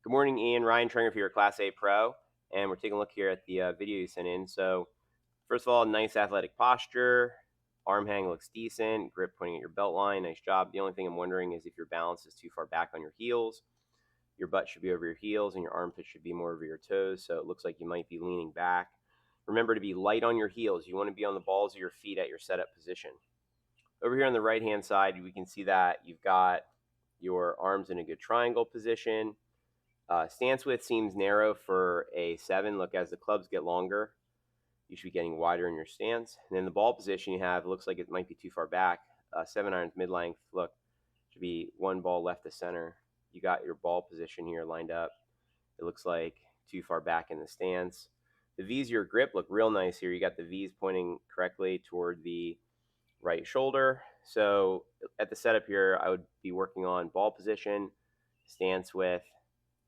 Good morning, Ian. Ryan Tringer for your Class A Pro, and we're taking a look here at the video you sent in. So, first of all, nice athletic posture. Arm hang looks decent. Grip pointing at your belt line. Nice job. The only thing I'm wondering is if your balance is too far back on your heels. Your butt should be over your heels, and your armpits should be more over your toes. So it looks like you might be leaning back. Remember to be light on your heels. You want to be on the balls of your feet at your setup position. Over here on the right-hand side, we can see that you've got your arms in a good triangle position. Stance width seems narrow for a 7. Look, as the clubs get longer, you should be getting wider in your stance. And then the ball position you have looks like it might be too far back. 7 irons mid-length. Look, should be one ball left to center. You got your ball position here lined up. It looks like too far back in the stance. The V's of your grip look real nice here. You got the V's pointing correctly toward the right shoulder. So at the setup here, I would be working on ball position, stance width,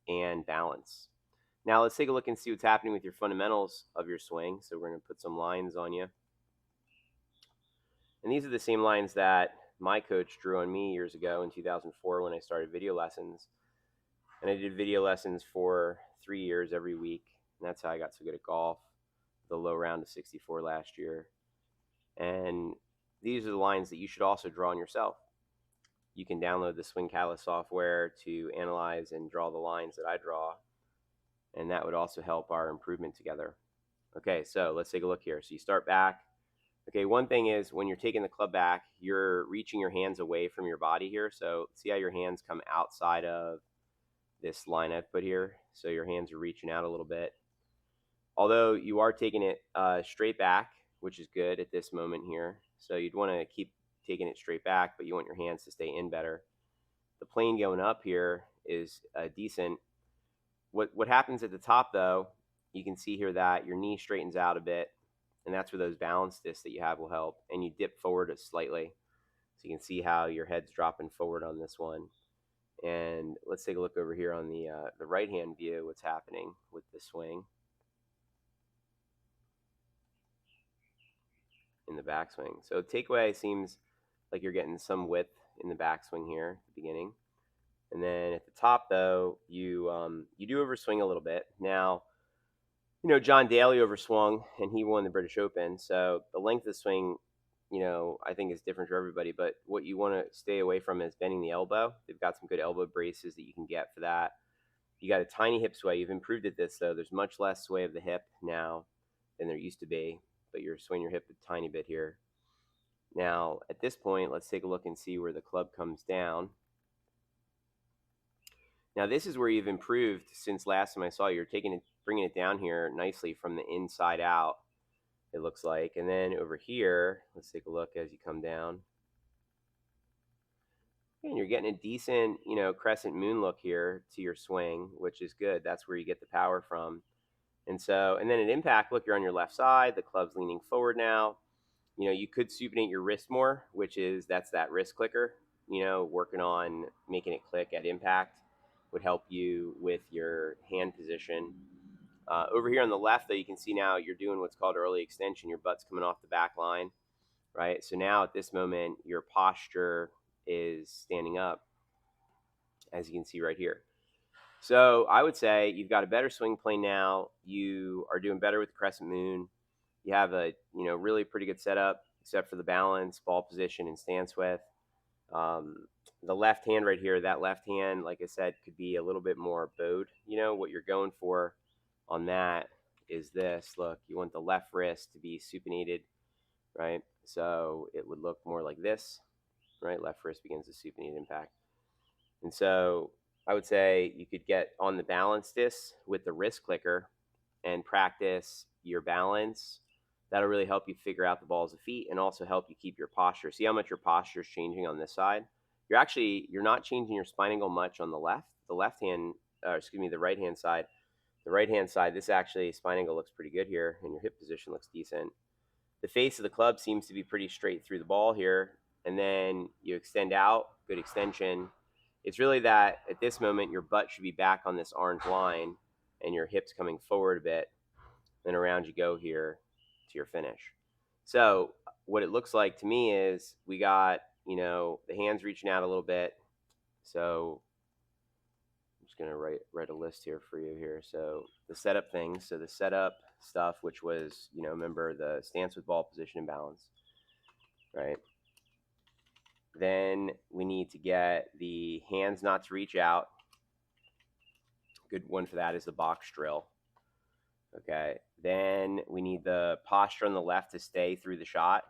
and balance. Now let's take a look and see what's happening with your fundamentals of your swing. So we're going to put some lines on you. And these are the same lines that my coach drew on me years ago in 2004 when I started video lessons. And I did video lessons for 3 years every week. And that's how I got so good at golf. The low round of 64 last year. And these are the lines that you should also draw on yourself. You can download the Swing Catalyst software to analyze and draw the lines that I draw, and that would also help our improvement together. Okay, so let's take a look here. So you start back. Okay, one thing is when you're taking the club back, you're reaching your hands away from your body here. So see how your hands come outside of this line I've put here? So your hands are reaching out a little bit. Although you are taking it straight back, which is good at this moment here. So you'd want to keep taking it straight back, but you want your hands to stay in better. The plane going up here is decent. What happens at the top, though, you can see here that your knee straightens out a bit, and that's where those balance discs that you have will help. And you dip forward slightly. So you can see how your head's dropping forward on this one. And let's take a look over here on the right-hand view, what's happening with the swing in the backswing. So takeaway seems like you're getting some width in the backswing here at the beginning. And then at the top, though, you do overswing a little bit. Now, John Daly overswung, and he won the British Open. So the length of the swing, I think is different for everybody. But what you want to stay away from is bending the elbow. They've got some good elbow braces that you can get for that. You got a tiny hip sway. You've improved at this, though. There's much less sway of the hip now than there used to be, but you're swinging your hip a tiny bit here. Now, at this point, let's take a look and see where the club comes down. Now, this is where you've improved since last time I saw you. You're bringing it down here nicely from the inside out, it looks like. And then over here, let's take a look as you come down. And you're getting a decent, crescent moon look here to your swing, which is good. That's where you get the power from. And then at impact, look, you're on your left side. The club's leaning forward now. You could supinate your wrist more, that's that wrist clicker. Working on making it click at impact would help you with your hand position. Over here on the left, though, you can see now you're doing what's called early extension. Your butt's coming off the back line, right? So now at this moment, your posture is standing up, as you can see right here. So I would say you've got a better swing plane now. You are doing better with the crescent moon. You have a really pretty good setup, except for the balance, ball position, and stance width. The left hand right here, that left hand, like I said, could be a little bit more bowed. What you're going for on that is this. Look, you want the left wrist to be supinated, right? So it would look more like this, right? Left wrist begins to supinate impact. And so I would say you could get on the balance disc with the wrist clicker and practice your balance. That'll really help you figure out the balls of feet and also help you keep your posture. See how much your posture is changing on this side? You're not changing your spine angle much on the left. The the right hand side. The right hand side, this actually spine angle looks pretty good here, and your hip position looks decent. The face of the club seems to be pretty straight through the ball here, and then you extend out, good extension. It's really that at this moment your butt should be back on this orange line, and your hips coming forward a bit. Then around you go here to your finish. So what it looks like to me is we got, the hands reaching out a little bit. So I'm just gonna write a list here for you here. So the setup things. So the setup stuff, which was, you know, remember the stance with ball position and balance, right? Then we need to get the hands not to reach out. Good one for that is the box drill. Okay. Then we need the posture on the left to stay through the shot.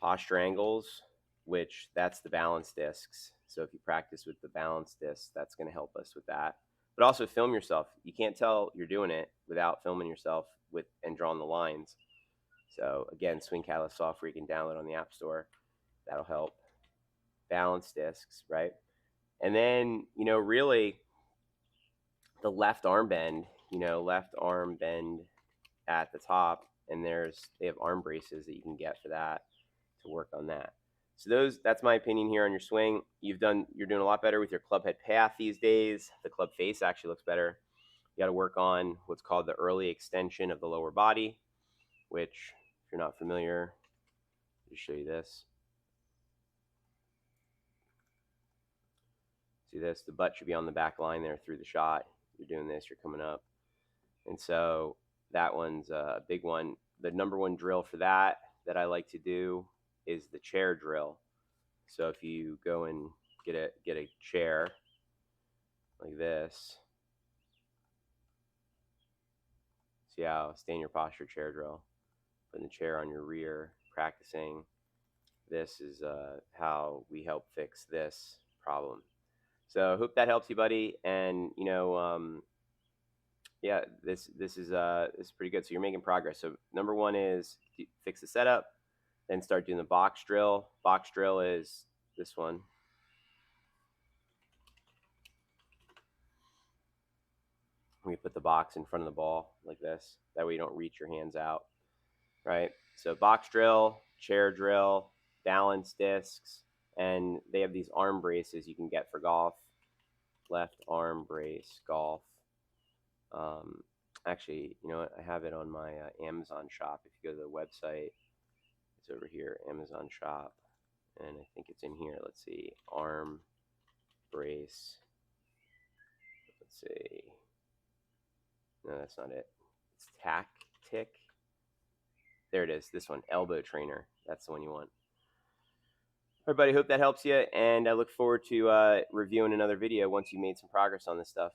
Posture angles, which that's the balance discs. So if you practice with the balance discs, that's going to help us with that. But also film yourself. You can't tell you're doing it without filming yourself with and drawing the lines. So again, Swing Catalyst software you can download on the App Store. That'll help. Balance discs, right? And then, you know, really the left arm bend, you know, left arm bend at the top, and they have arm braces that you can get for that to work on that. So that's my opinion here on your swing. You're doing a lot better with your club head path these days. The club face actually looks better. You got to work on what's called the early extension of the lower body, which, if you're not familiar, I'll just show you this. See this? The butt should be on the back line there through the shot. You're doing this, you're coming up. And so that one's a big one. The number one drill for that I like to do is the chair drill. So if you go and get a chair like this, see how stay in your posture chair drill, putting the chair on your rear, practicing. This is how we help fix this problem. So I hope that helps you, buddy. And you know, yeah, this is pretty good. So you're making progress. So number one is fix the setup, then start doing the box drill. Box drill is this one. We put the box in front of the ball like this. That way you don't reach your hands out, right? So box drill, chair drill, balance discs, and they have these arm braces you can get for golf. Left arm brace, golf. Actually, you know what? I have it on my Amazon shop. If you go to the website, it's over here, Amazon shop, and I think it's in here. Let's see, arm brace. Let's see. No, that's not it. It's Tactic. There it is. This one, elbow trainer. That's the one you want. Everybody, hope that helps you, and I look forward to reviewing another video once you made some progress on this stuff.